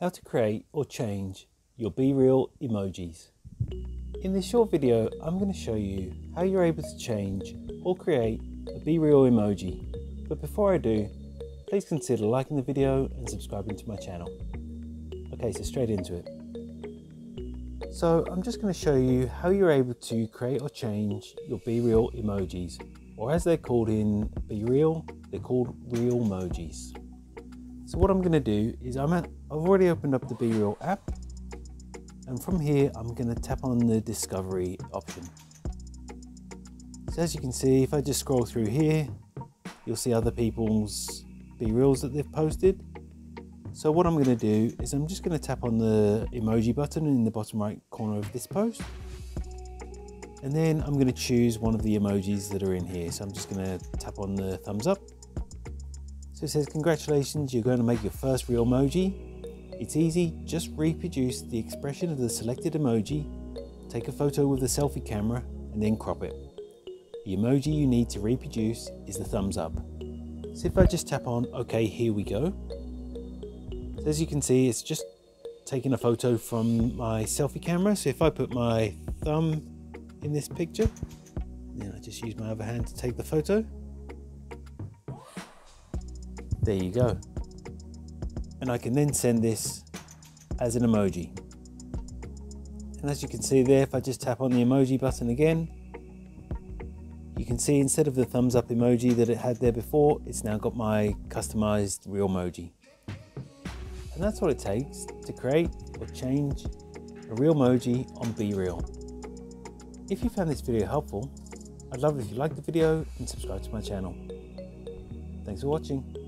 How to create or change your BeReal emojis. In this short video, I'm going to show you how you're able to change or create a BeReal emoji. But before I do, please consider liking the video and subscribing to my channel. Okay, so straight into it. So I'm just going to show you how you're able to create or change your BeReal emojis, or as they're called in BeReal, they're called Realmojis. So what I'm going to do is I've already opened up the BeReal app, and from here I'm going to tap on the discovery option. So as you can see, if I just scroll through here, you'll see other people's BeReals that they've posted. So what I'm going to do is I'm just going to tap on the emoji button in the bottom right corner of this post, and then I'm going to choose one of the emojis that are in here. So I'm just going to tap on the thumbs up. So it says, congratulations, you're going to make your first Realmoji. It's easy, just reproduce the expression of the selected emoji, take a photo with a selfie camera, and then crop it. The emoji you need to reproduce is the thumbs up. So if I just tap on OK, here we go. So as you can see, it's just taking a photo from my selfie camera. So if I put my thumb in this picture, then I just use my other hand to take the photo. There you go. And I can then send this as an emoji. And as you can see there, if I just tap on the emoji button again, you can see instead of the thumbs up emoji that it had there before, it's now got my customized Realmoji. And that's what it takes to create or change a Realmoji on BeReal. If you found this video helpful, I'd love it if you liked the video and subscribe to my channel. Thanks for watching.